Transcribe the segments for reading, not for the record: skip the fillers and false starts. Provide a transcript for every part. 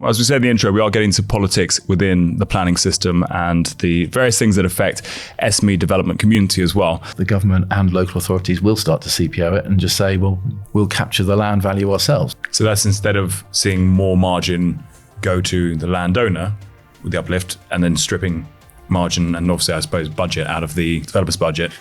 As we said in the intro, we are getting into politics within the planning system and the various things that affect SME development community as well. The government and local authorities will start to CPO it and just say, well, we'll capture the land value ourselves. So that's instead of seeing more margin go to the landowner with the uplift and then stripping margin and obviously, I suppose, budget out of the developer's budget.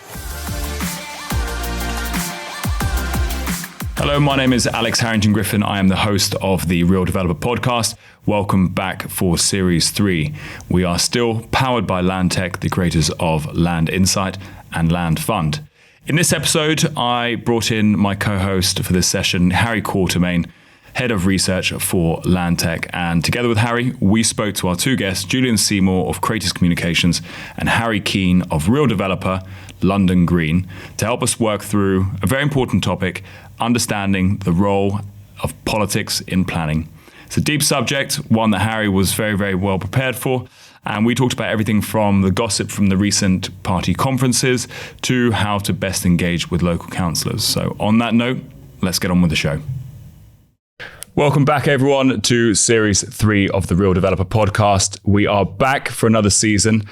Hello, my name is Alex Harrington-Griffin. I am the host of the Real Developer podcast. Welcome back for Series 3. We are still powered by LandTech, the creators of Land Insight and Land Fund. In this episode, I brought in my co-host for this session, Harry Quartermain, Head of Research for LandTech. And together with Harry, we spoke to our two guests, Julian Seymour of Cratus Communications and Harry Keen of Real Developer, LandTech, to help us work through a very important topic, understanding the role of politics in planning. It's a deep subject, one that Harry was very, very well prepared for. And we talked about everything from the gossip from the recent party conferences to how to best engage with local councillors. So on that note, let's get on with the show. Welcome back, everyone, to Series 3 of the Real Developer podcast. We are back for another season,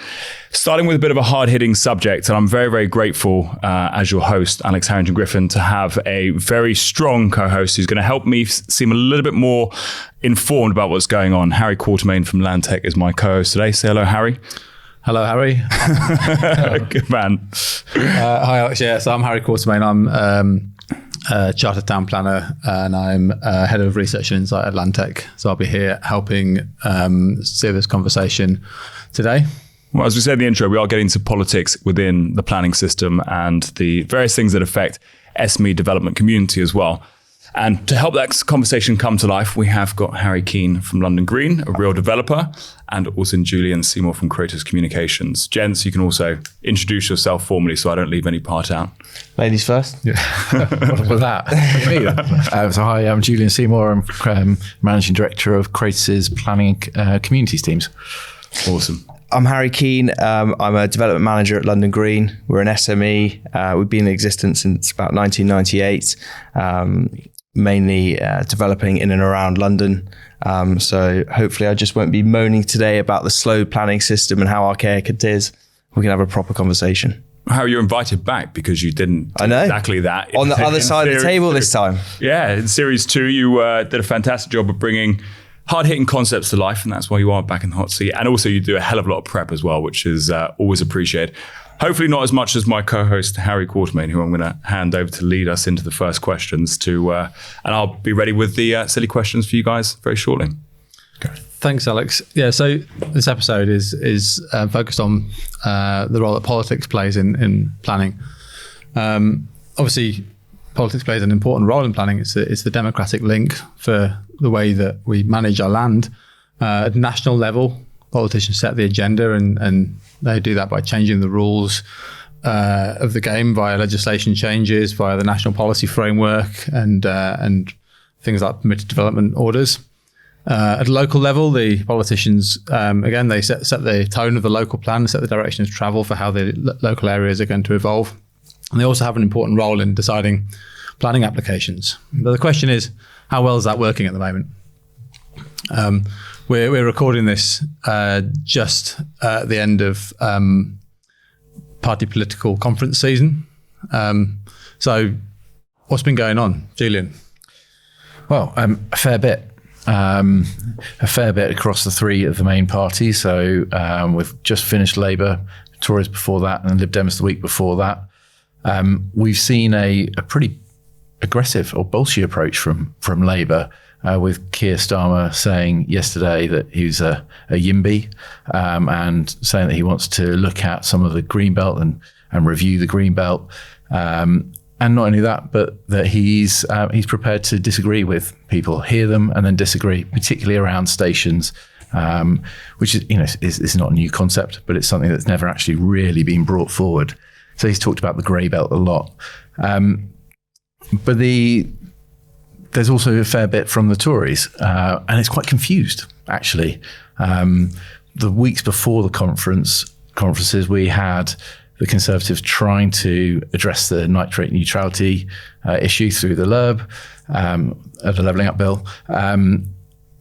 starting with a bit of a hard-hitting subject. And I'm very, very grateful as your host, Alex Harrington-Griffin, to have a very strong co-host who's going to help me seem a little bit more informed about what's going on. Harry Quartermain from LandTech is my co-host today. Say hello, Harry. Hello, Harry. Good man. Hi, Alex. Yeah, so I'm Harry Quartermain. I'm Chartered Town Planner, and I'm Head of Research and Insight at LandTech. So I'll be here helping steer this conversation today. Well, as we said in the intro, we are getting into politics within the planning system and the various things that affect SME development community as well. And to help that conversation come to life, we have got Harry Keen from LandTech, a real developer, and also Julian Seymour from Cratus Communications. Gents, you can also introduce yourself formally so I don't leave any part out. Ladies first. Yeah. What was that? So hi, I'm Julian Seymour. I'm Managing Director of Cratus's planning communities teams. Awesome. I'm Harry Keen. I'm a development manager at LandTech. We're an SME. We've been in existence since about 1998. Mainly developing in and around London. So hopefully I just won't be moaning today about the slow planning system and how archaic it is. We can have a proper conversation. How you're invited back because you didn't do exactly that. On the other side of the table this time. Yeah, in Series 2, you did a fantastic job of bringing hard-hitting concepts to life, and that's why you are back in the hot seat. And also you do a hell of a lot of prep as well, which is always appreciated. Hopefully not as much as my co-host, Harry Quartermain, who I'm going to hand over to lead us into the first questions and I'll be ready with the silly questions for you guys very shortly. Thanks, Alex. Yeah, so this episode is focused on the role that politics plays in planning. Obviously, politics plays an important role in planning. It's the democratic link for the way that we manage our land. At national level, politicians set the agenda and they do that by changing the rules of the game via legislation changes, via the national policy framework and things like permitted development orders. At a local level, the politicians, again, they set the tone of the local plan, set the direction of travel for how the local areas are going to evolve. And they also have an important role in deciding planning applications. But the question is, how well is that working at the moment? We're recording this just at the end of party political conference season. So what's been going on, Julian? Well, a fair bit. A fair bit across the three of the main parties. So we've just finished Labour, Tories before that, and Lib Dems the week before that. We've seen a pretty aggressive or bolshy approach from Labour, with Keir Starmer saying yesterday that he was a YIMBY, and saying that he wants to look at some of the Greenbelt and review the Greenbelt. And not only that, but that he's prepared to disagree with people, hear them and then disagree, particularly around stations, which is not a new concept, but it's something that's never actually really been brought forward. So he's talked about the grey belt a lot. But there's also a fair bit from the Tories, and it's quite confused, actually. The weeks before the conferences, we had the Conservatives trying to address the nitrate neutrality issue through the LURB, the Levelling Up Bill.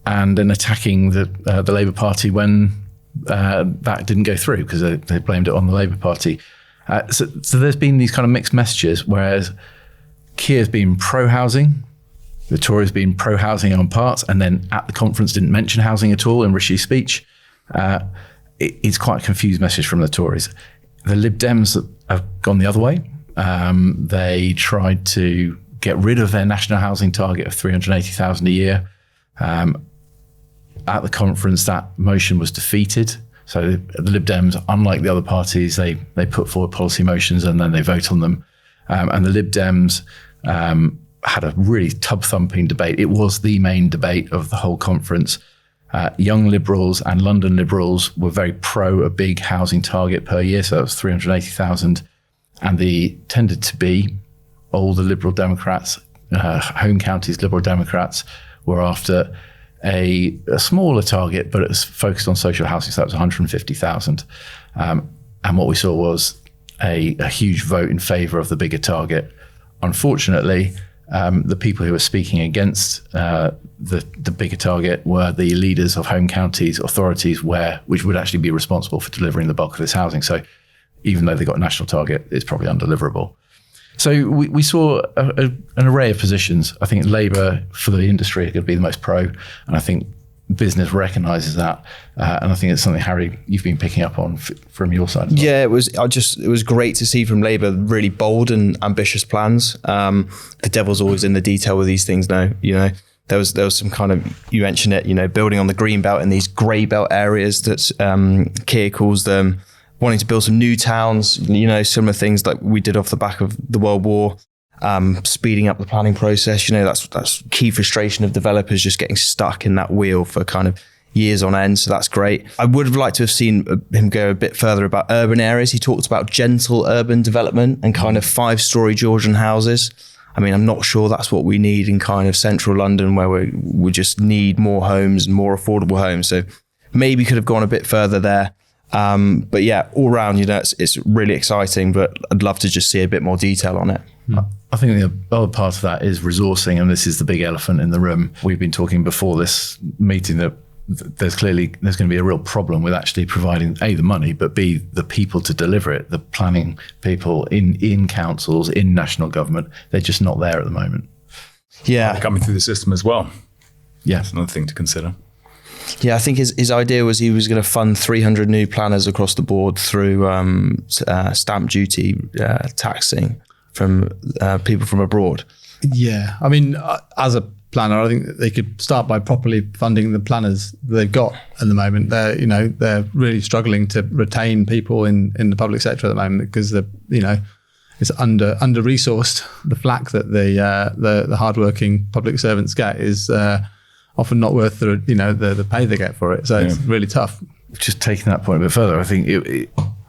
and then attacking the Labour Party when that didn't go through because they blamed it on the Labour Party. So there's been these kind of mixed messages, whereas Keir's been pro-housing, the Tories been pro-housing on parts, and then at the conference didn't mention housing at all in Rishi's speech. It's quite a confused message from the Tories. The Lib Dems have gone the other way. They tried to get rid of their national housing target of 380,000 a year. At the conference, that motion was defeated. So the Lib Dems, unlike the other parties, they put forward policy motions and then they vote on them. And the Lib Dems had a really tub-thumping debate. It was the main debate of the whole conference. Young Liberals and London Liberals were very pro a big housing target per year, so that was 380,000. And the tended to be older Liberal Democrats, home counties Liberal Democrats were after a smaller target, but it was focused on social housing, so that was 150,000. And what we saw was a huge vote in favour of the bigger target. Unfortunately, the people who were speaking against the bigger target were the leaders of home counties authorities which would actually be responsible for delivering the bulk of this housing. So even though they got a national target, it's probably undeliverable. So we saw an array of positions. I think Labour for the industry are going to be the most pro, and I think business recognises that. And I think it's something, Harry, you've been picking up on from your side as well. Yeah, it was great to see from Labour really bold and ambitious plans. The devil's always in the detail with these things now, you know. There was some kind of, you mentioned it, you know, building on the green belt in these grey belt areas that Keir calls them, wanting to build some new towns, you know, similar things like we did off the back of the World War, speeding up the planning process. You know, that's key frustration of developers, just getting stuck in that wheel for kind of years on end. So that's great. I would have liked to have seen him go a bit further about urban areas. He talked about gentle urban development and kind of 5-storey Georgian houses. I mean, I'm not sure that's what we need in kind of central London, where we just need more homes and more affordable homes. So maybe could have gone a bit further there. But yeah, all round, you know, it's really exciting, but I'd love to just see a bit more detail on it. I think the other part of that is resourcing, and this is the big elephant in the room. We've been talking before this meeting that there's going to be a real problem with actually providing A, the money, but B, the people to deliver it, the planning people in councils, in national government. They're just not there at the moment. Yeah. They're coming through the system as well. Yeah. That's another thing to consider. Yeah, I think his idea was he was going to fund 300 new planners across the board through stamp duty taxing from people from abroad. Yeah, I mean, as a planner, I think they could start by properly funding the planners they've got at the moment. They're really struggling to retain people in the public sector at the moment because it's under resourced. The flack that the hardworking public servants get is often not worth the pay they get for it. So it's really tough. Just taking that point a bit further, I think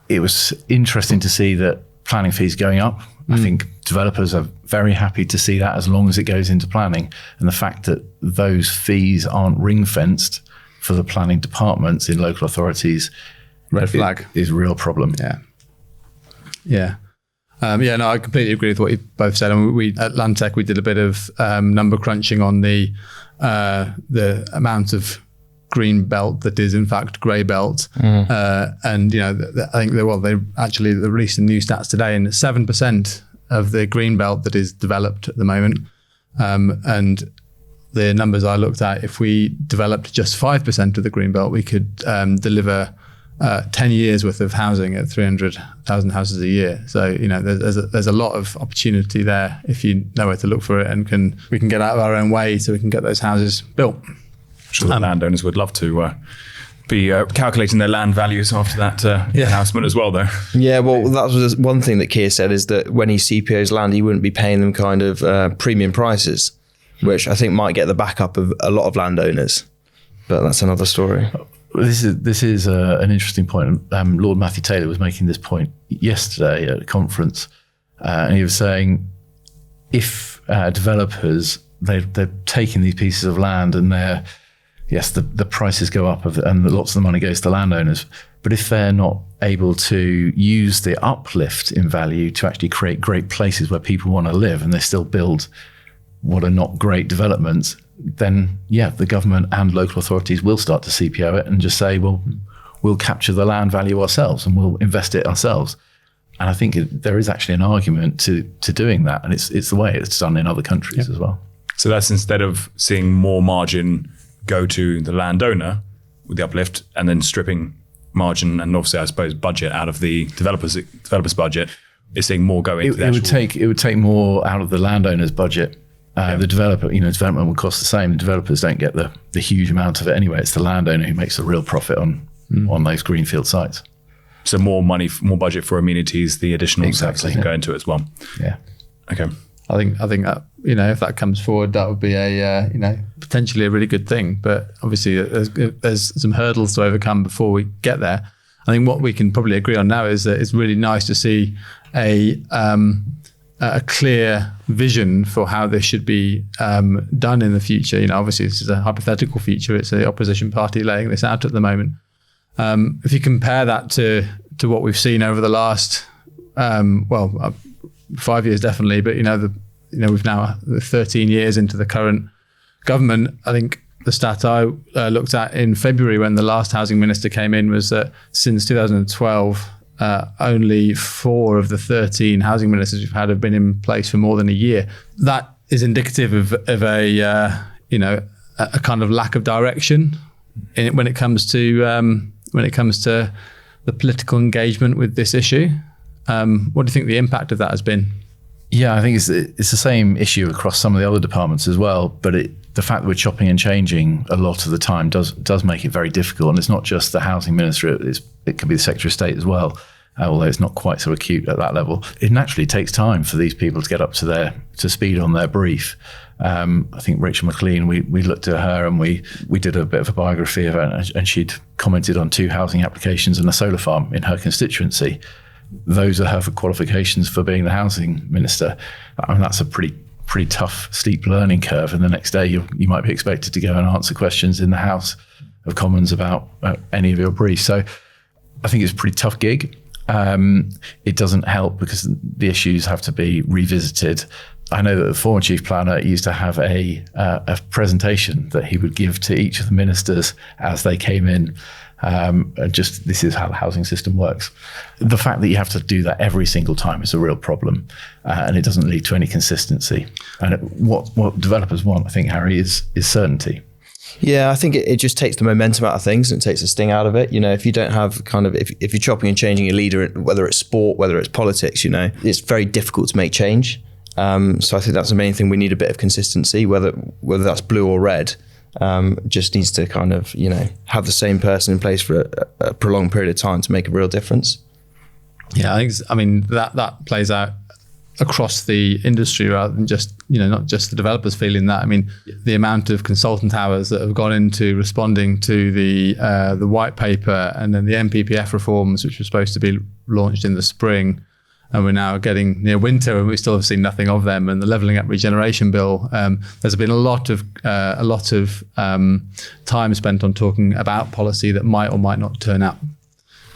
it was interesting to see that planning fees going up. I think developers are very happy to see that as long as it goes into planning. And the fact that those fees aren't ring fenced for the planning departments in local authorities, red flag, is a real problem. Yeah. No, I completely agree with what you both said. And we at LandTech, we did a bit of number crunching on the amount of green belt that is in fact grey belt. And I think they actually released some new stats today, and 7% of the green belt that is developed at the moment. And the numbers I looked at, if we developed just 5% of the green belt, we could deliver 10 years worth of housing at 300,000 houses a year. So, there's a lot of opportunity there if you know where to look for it, and we can get out of our own way so we can get those houses built. I'm sure the landowners would love to be calculating their land values after that announcement as well, though. Yeah, well, that was one thing that Keir said, is that when he CPOs land, he wouldn't be paying them kind of premium prices, which I think might get the backup of a lot of landowners. But that's another story. This is an interesting point. Lord Matthew Taylor was making this point yesterday at a conference, and he was saying if developers, they're taking these pieces of land and the prices go up and lots of the money goes to landowners, but if they're not able to use the uplift in value to actually create great places where people want to live, and they still build what are not great developments, then the government and local authorities will start to CPO it and just say, well, we'll capture the land value ourselves and we'll invest it ourselves. And I think there is actually an argument to doing that. And it's the way it's done in other countries as well. So that's instead of seeing more margin go to the landowner with the uplift and then stripping margin and obviously, I suppose, budget out of the developer's budget, it's seeing more go into it would take more out of the landowner's budget. The developer, development will cost the same. The developers don't get the huge amount of it anyway. It's the landowner who makes the real profit on those greenfield sites. So more money, more budget for amenities, the additional services go into it as well. Yeah. Okay. I think that, if that comes forward, that would be potentially a really good thing. But obviously, there's some hurdles to overcome before we get there. I think what we can probably agree on now is that it's really nice to see a clear vision for how this should be done in the future. Obviously, this is a hypothetical future. It's the opposition party laying this out at the moment. If you compare that to what we've seen over the last 5 years, definitely, but we've now 13 years into the current government. I think the stat I looked at in February when the last housing minister came in was that since 2012, only 4 of the 13 housing ministers we've had have been in place for more than a year. That is indicative of a kind of lack of direction when it comes to the political engagement with this issue. What do you think the impact of that has been? Yeah, I think it's the same issue across some of the other departments as well. But the fact that we're chopping and changing a lot of the time does make it very difficult. And it's not just the housing minister; it could be the Secretary of State as well. Although it's not quite so acute at that level, it naturally takes time for these people to get up to speed on their brief. I think Rachel McLean, we looked at her and we did a bit of a biography of her, and she'd commented on 2 housing applications and a solar farm in her constituency. Those are her qualifications for being the housing minister. I mean, that's a pretty tough, steep learning curve. And the next day you might be expected to go and answer questions in the House of Commons about any of your briefs. So I think it's a pretty tough gig. It doesn't help because the issues have to be revisited. I know that the former chief planner used to have a presentation that he would give to each of the ministers as they came in. This is how the housing system works. The fact that you have to do that every single time is a real problem, and it doesn't lead to any consistency. And what developers want, I think, Harry, is certainty. Yeah, I think it just takes the momentum out of things and it takes the sting out of it. If you don't have if you're chopping and changing a leader, whether it's sport, whether it's politics, it's very difficult to make change. So I think that's the main thing. We need a bit of consistency, whether that's blue or red. Just needs to have the same person in place for a prolonged period of time to make a real difference. Yeah, I mean that plays out across the industry rather than just not just the developers feeling that. I mean, the amount of consultant hours that have gone into responding to the white paper and then the NPPF reforms, which were supposed to be launched in the spring. And we're now getting near winter and we still have seen nothing of them. And the Levelling Up Regeneration Bill, there's been a lot of time spent on talking about policy that might or might not turn up.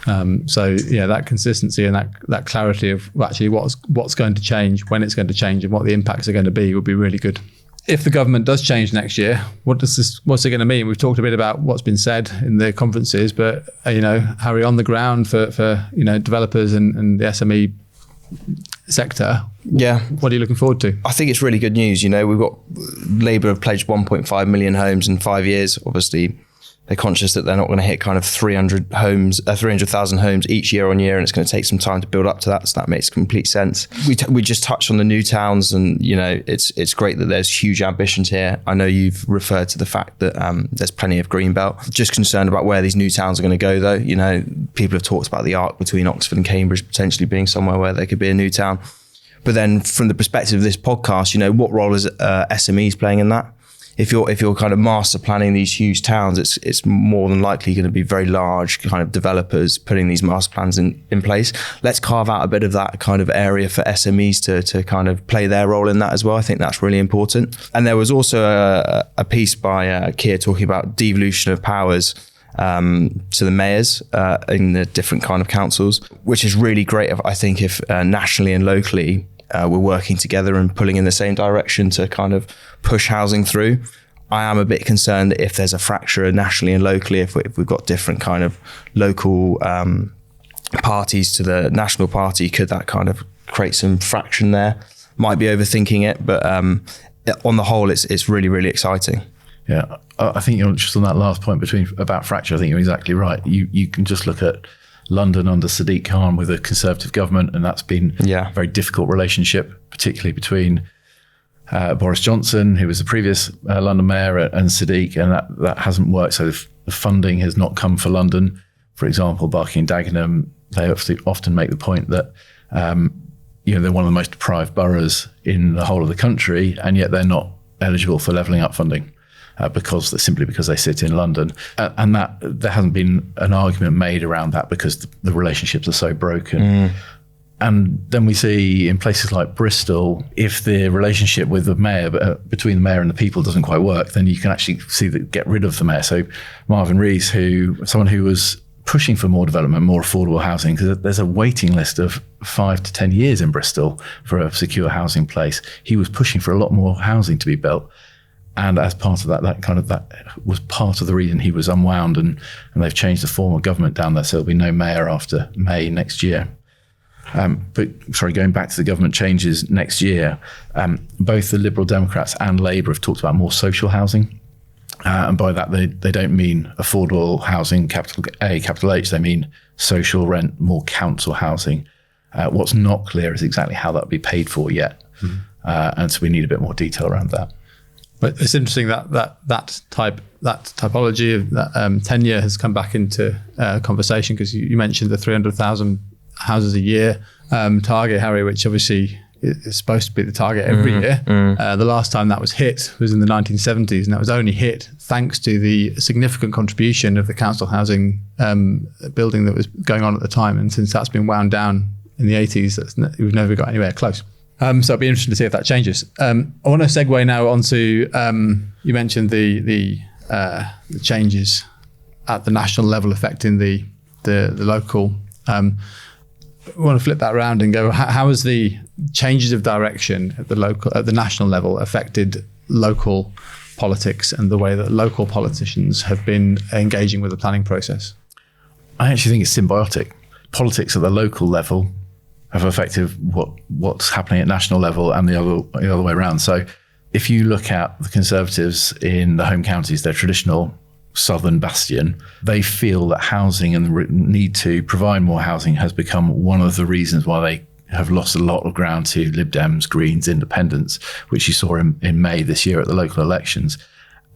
That consistency and that clarity of actually what's going to change, when it's going to change, and what the impacts are going to be would be really good. If the government does change next year, what's it going to mean? We've talked a bit about what's been said in the conferences, but Harry, on the ground for developers and the SME sector. Yeah. What are you looking forward to? I think it's really good news. We've got Labour have pledged 1.5 million homes in 5 years. Obviously, they're conscious that they're not going to hit kind of 300,000 homes each year on year, and it's going to take some time to build up to that. So that makes complete sense. We just touched on the new towns, and it's great that there's huge ambitions here. I know you've referred to the fact that there's plenty of greenbelt. Just concerned about where these new towns are going to go, though. People have talked about the arc between Oxford and Cambridge potentially being somewhere where there could be a new town. But then, from the perspective of this podcast, what role is SMEs playing in that? If you're kind of master planning these huge towns, it's more than likely going to be very large kind of developers putting these master plans in place. Let's carve out a bit of that kind of area for SMEs to kind of play their role in that as well. I think that's really important. And there was also a piece by Keir talking about devolution of powers to the mayors in the different kind of councils, which is really great. I think if nationally and locally we're working together and pulling in the same direction to kind of push housing through. I am a bit concerned that if there's a fracture nationally and locally, if we've got different kind of local parties to the national party, could that kind of create some fraction there? Might be overthinking it, but on the whole, it's really, really exciting. Yeah, I think you're just on that last point about fracture. I think you're exactly right. You can just look at London under Sadiq Khan with a Conservative government, and that's been a very difficult relationship, particularly between Boris Johnson, who was the previous London mayor, and Sadiq, and that hasn't worked. So the funding has not come for London. For example, Barking and Dagenham, they often make the point that they're one of the most deprived boroughs in the whole of the country, and yet they're not eligible for levelling up funding because they sit in London. And that there hasn't been an argument made around that because the relationships are so broken. And then we see in places like Bristol, if the relationship with the mayor, between the mayor and the people doesn't quite work, then you can actually see that get rid of the mayor. So Marvin Rees, someone who was pushing for more development, more affordable housing, because there's a waiting list of 5 to 10 years in Bristol for a secure housing place. He was pushing for a lot more housing to be built. And as part of that was part of the reason he was unwound, and they've changed the form of government down there, so there'll be no mayor after May next year. Going back to the government changes next year, both the Liberal Democrats and Labour have talked about more social housing. And by that, they don't mean affordable housing, capital A, capital H, they mean social rent, more council housing. What's not clear is exactly how that will be paid for yet. And so we need a bit more detail around that. But it's interesting that typology of that tenure has come back into conversation, because you mentioned the 300,000 houses a year target, Harry, which obviously is supposed to be the target every year. The last time that was hit was in the 1970s, and that was only hit thanks to the significant contribution of the council housing building that was going on at the time. And since that's been wound down in the 80s, we've never got anywhere close. So it'll be interesting to see if that changes. I want to segue now onto, you mentioned the changes at the national level affecting the local. I want to flip that around and go, how has the changes of direction at the national level affected local politics and the way that local politicians have been engaging with the planning process? I actually think it's symbiotic. Politics at the local level have affected what's happening at national level, and the other way around. So if you look at the Conservatives in the home counties, their traditional southern bastion, they feel that housing and the need to provide more housing has become one of the reasons why they have lost a lot of ground to Lib Dems, Greens, Independents, which you saw in May this year at the local elections.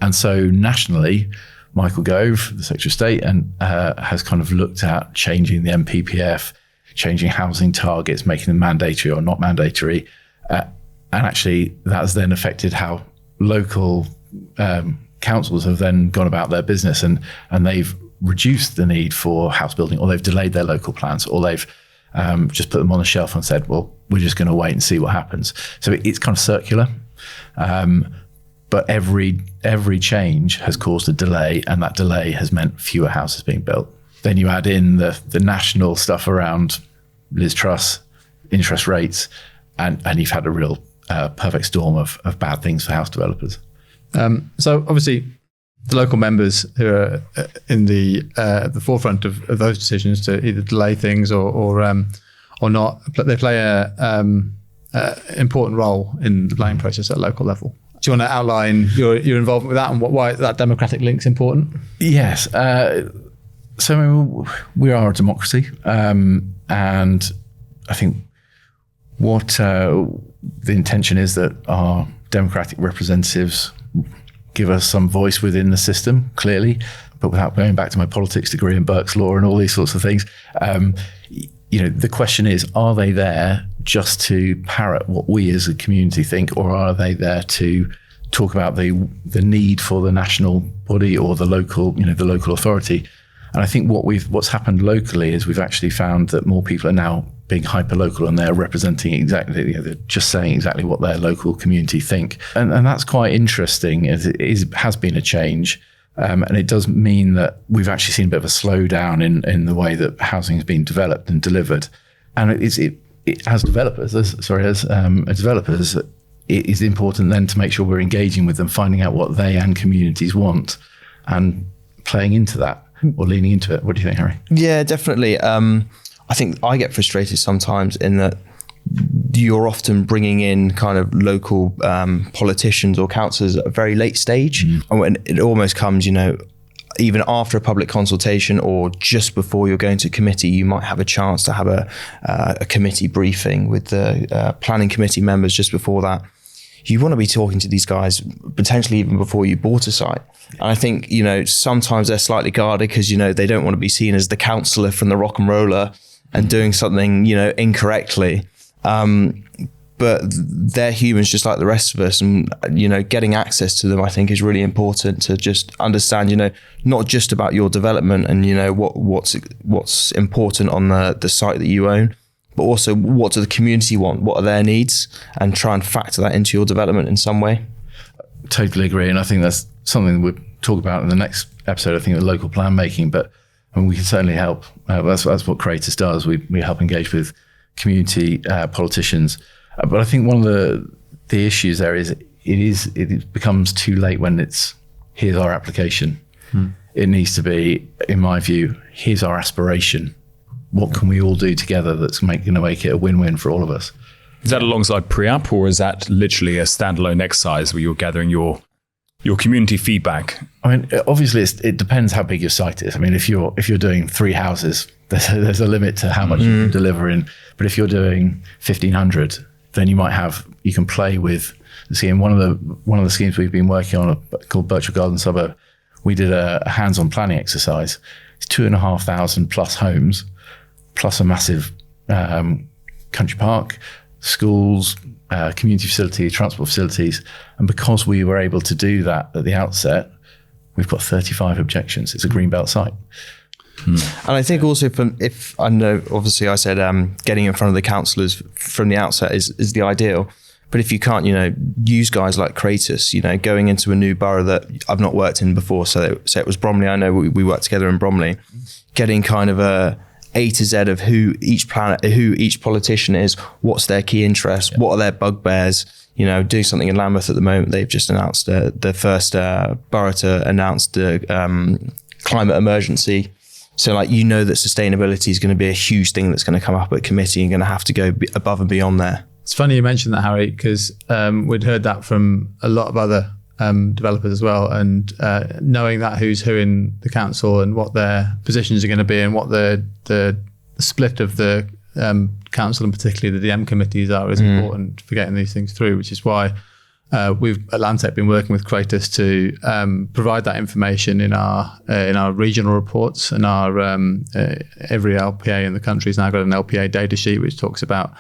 And so nationally, Michael Gove, the Secretary of State, has kind of looked at changing the MPPF, changing housing targets, making them mandatory or not mandatory. And actually, that's then affected how local councils have then gone about their business, and they've reduced the need for house building, or they've delayed their local plans, or they've just put them on the shelf and said, well, we're just going to wait and see what happens. So it's kind of circular. But every change has caused a delay, and that delay has meant fewer houses being built. Then you add in the national stuff around Liz Truss, interest rates, and you've had a real perfect storm of bad things for house developers. So obviously, the local members who are in the forefront of those decisions to either delay things or not, they play a important role in the planning process at local level. Do you want to outline your involvement with that and why that democratic link's important? Yes. So we are a democracy, and I think what the intention is that our democratic representatives give us some voice within the system, clearly, but without going back to my politics degree in Burke's Law and all these sorts of things. The question is, are they there just to parrot what we as a community think, or are they there to talk about the need for the national body or the local authority? And I think what's happened locally is we've actually found that more people are now being hyper-local, and they're representing exactly, they're just saying exactly what their local community think. And that's quite interesting, as it has been a change. And it does mean that we've actually seen a bit of a slowdown in the way that housing has been developed and delivered. And as developers, it is important then to make sure we're engaging with them, finding out what they and communities want, and playing into that or leaning into it. What do you think, Harry? Yeah, definitely. I think I get frustrated sometimes in that you're often bringing in kind of local politicians or councillors at a very late stage. And when it almost comes, even after a public consultation or just before you're going to committee, you might have a chance to have a committee briefing with the planning committee members just before that. You want to be talking to these guys potentially even before you bought a site. And I think, sometimes they're slightly guarded because, they don't want to be seen as the councillor from the rock and roller and doing something, incorrectly. But they're humans just like the rest of us. And, getting access to them, I think, is really important to just understand, not just about your development and, what's important on the site that you own, but also what do the community want? What are their needs? And try and factor that into your development in some way. Totally agree. And I think that's something we'll talk about in the next episode, I think, of local plan making. But we can certainly help. That's what Cratus does. We help engage with community politicians. But I think one of the issues there is it becomes too late when it's here's our application. It needs to be, in my view, here's our aspiration. What can we all do together that's going to make it a win-win for all of us? Is that alongside pre-app, or is that literally a standalone exercise where you're gathering your community feedback? I mean, obviously, it depends how big your site is. I mean, if you're doing 3 houses, there's a limit to how much you can deliver in. But if you're doing 1,500, then you can play with the scheme. One of the schemes we've been working on called Birchwood Garden Suburb, we did a hands-on planning exercise. It's 2,500 plus homes, plus a massive country park, schools, community facilities, transport facilities. And because we were able to do that at the outset, we've got 35 objections. It's a greenbelt site. And I think also if I know, obviously I said getting in front of the councillors from the outset is the ideal. But if you can't, use guys like Cratus, going into a new borough that I've not worked in before. So it was Bromley. I know we worked together in Bromley, getting kind of a to Z of who each politician is, what's their key interests, what are their bugbears. Doing something in Lambeth at the moment. They've just announced the first borough to announce the climate emergency. So that sustainability is going to be a huge thing that's going to come up at committee and going to have to go above and beyond there. It's funny you mentioned that, Harry, because we'd heard that from a lot of other developers as well. And knowing that who's who in the council and what their positions are going to be and what the split of the council and particularly the DM committees are is important for getting these things through, which is why we've at LandTech been working with Cratus to provide that information in our regional reports, and our every LPA in the country has now got an LPA data sheet which talks about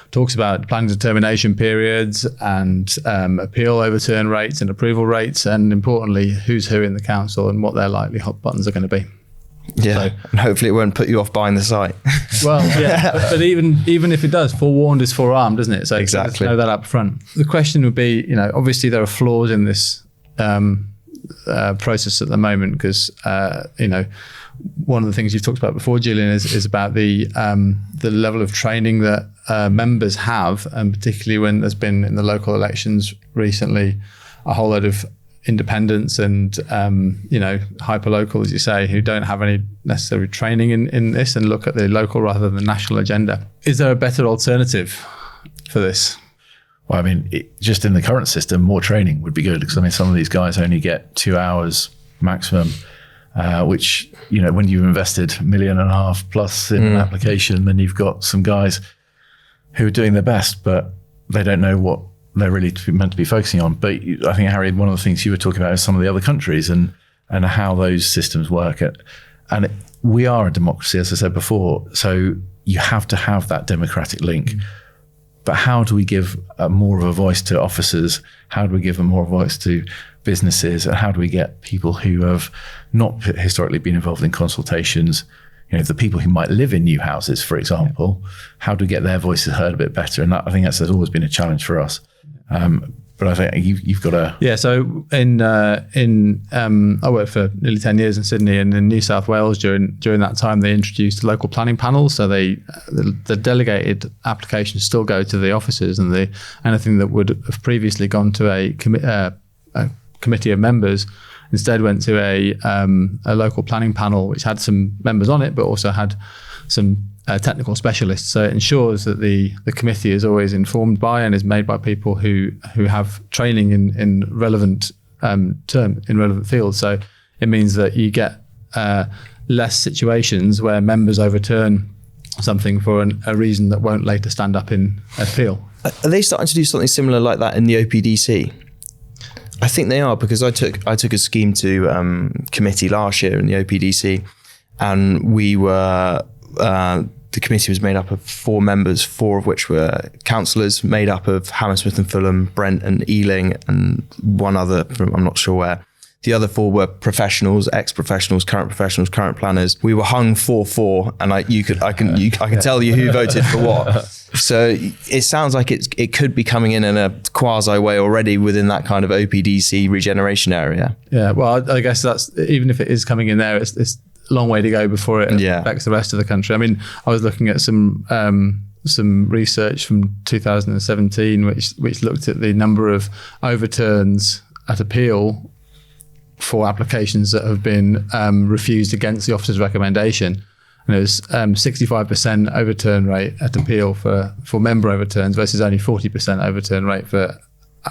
planning determination periods and appeal overturn rates and approval rates, and importantly who's who in the council and what their likely hot buttons are going to be. Yeah, and hopefully it won't put you off buying the site. Well, yeah, but even if it does, forewarned is forearmed, doesn't it? So exactly, let's know that up front. The question would be, obviously there are flaws in this process at the moment because, one of the things you've talked about before, Julian, is about the level of training that members have, and particularly when there's been in the local elections recently a whole load of independents and hyperlocal, as you say, who don't have any necessary training in this and look at the local rather than national agenda. Is there a better alternative for this? Well, I mean, just in the current system, more training would be good, because some of these guys only get 2 hours maximum, which when you've invested $1.5 million plus in an application, then you've got some guys who are doing their best, but they don't know what they're really meant to be focusing on. But I think, Harry, one of the things you were talking about is some of the other countries and how those systems work. And we are a democracy, as I said before, so you have to have that democratic link. But how do we give more of a voice to officers? How do we give more of a voice to businesses? And how do we get people who have not historically been involved in consultations, the people who might live in new houses, for example, how do we get their voices heard a bit better? And that, I think that's always been a challenge for us. But I think you've got to. Yeah. So I worked for nearly 10 years in Sydney, and in New South Wales during that time they introduced local planning panels. So the delegated applications still go to the officers, and anything that would have previously gone to a committee of members instead went to a local planning panel, which had some members on it, but also had some technical specialists. So it ensures that the committee is always informed by and is made by people who have training in relevant relevant fields. So it means that you get less situations where members overturn something for a reason that won't later stand up in appeal. Are they starting to do something similar like that in the OPDC? I think they are, because I took a scheme to committee last year in the OPDC, and we were the committee was made up of 4 members, 4 of which were councillors, made up of Hammersmith and Fulham, Brent and Ealing, and one other from I'm not sure where. The other 4 were professionals, ex-professionals, current planners. We were hung 4-4, and I can tell you who voted for what. So it sounds like it could be coming in a quasi way already within that kind of OPDC regeneration area. Yeah, well, I guess that's, even if it is coming in there, it's a long way to go before it affects the rest of the country. I mean, I was looking at some research from 2017, which looked at the number of overturns at appeal for applications that have been refused against the officer's recommendation. And it was 65% overturn rate at appeal for member overturns versus only 40% overturn rate for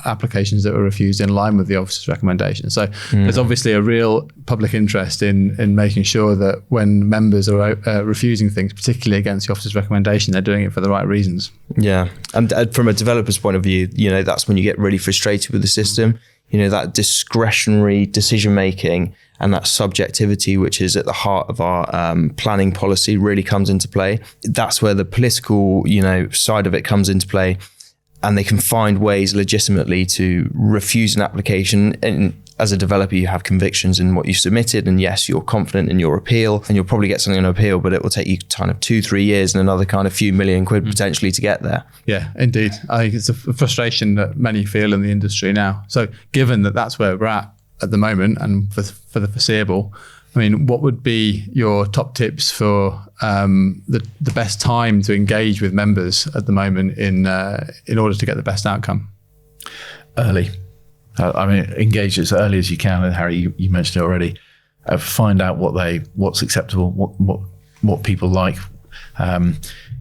applications that were refused in line with the officer's recommendation. So there's obviously a real public interest in making sure that when members are refusing things, particularly against the officer's recommendation, they're doing it for the right reasons. Yeah. And from a developer's point of view, that's when you get really frustrated with the system. That discretionary decision making and that subjectivity, which is at the heart of our planning policy, really comes into play. That's where the political, side of it comes into play. And they can find ways legitimately to refuse an application. And as a developer, you have convictions in what you submitted. And yes, you're confident in your appeal, and you'll probably get something on appeal, but it will take you kind of 2-3 years and another kind of few million quid potentially to get there. Yeah, indeed. I think it's a frustration that many feel in the industry now. So given that that's where we're at the moment and for the foreseeable, I mean, what would be your top tips for the best time to engage with members at the moment in order to get the best outcome? Early. Engage as early as you can. And Harry, you mentioned it already. Find out what's acceptable, what people like.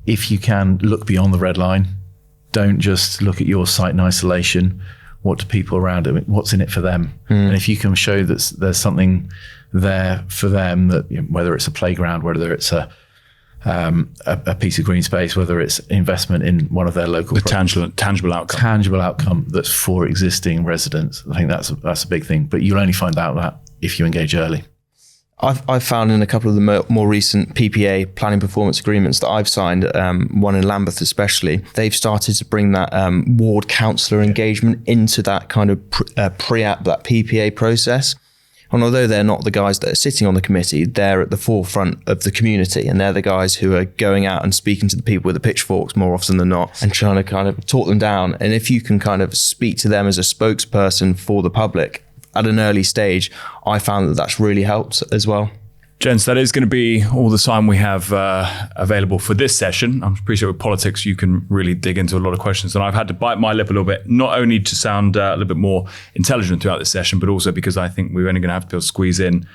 If you can, look beyond the red line. Don't just look at your site in isolation. What do people around it? What's in it for them? And if you can show that there's something there for them, that whether it's a playground, whether it's a piece of green space, whether it's investment in one of their local tangible outcome that's for existing residents. I think that's a big thing, but you'll only find out that if you engage early. I've found in a couple of the more recent PPA, planning performance agreements, that I've signed, one in Lambeth especially, they've started to bring that ward councillor engagement into that kind of pre-app, that PPA process. And although they're not the guys that are sitting on the committee, they're at the forefront of the community, and they're the guys who are going out and speaking to the people with the pitchforks more often than not and trying to kind of talk them down. And if you can kind of speak to them as a spokesperson for the public at an early stage, I found that that's really helped as well. Gents, that is going to be all the time we have available for this session. I'm pretty sure with politics, you can really dig into a lot of questions. And I've had to bite my lip a little bit, not only to sound a little bit more intelligent throughout this session, but also because I think we're only going to have to be able to squeeze in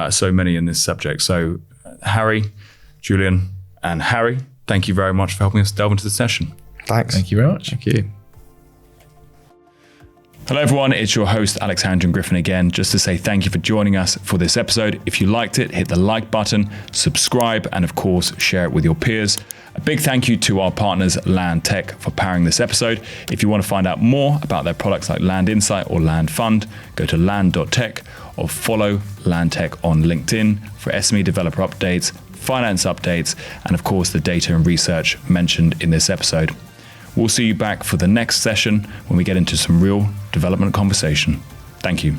so many in this subject. So Harry, Julian, and Harry, thank you very much for helping us delve into the session. Thanks. Thank you very much. Thank you. Hello everyone, it's your host Alex Harrington-Griffin again, just to say thank you for joining us for this episode. If you liked it, hit the like button, subscribe, and of course, share it with your peers. A big thank you to our partners LandTech for powering this episode. If you want to find out more about their products like Land Insight or Land Fund, go to land.tech or follow LandTech on LinkedIn for SME developer updates, finance updates, and of course the data and research mentioned in this episode. We'll see you back for the next session when we get into some real development conversation. Thank you.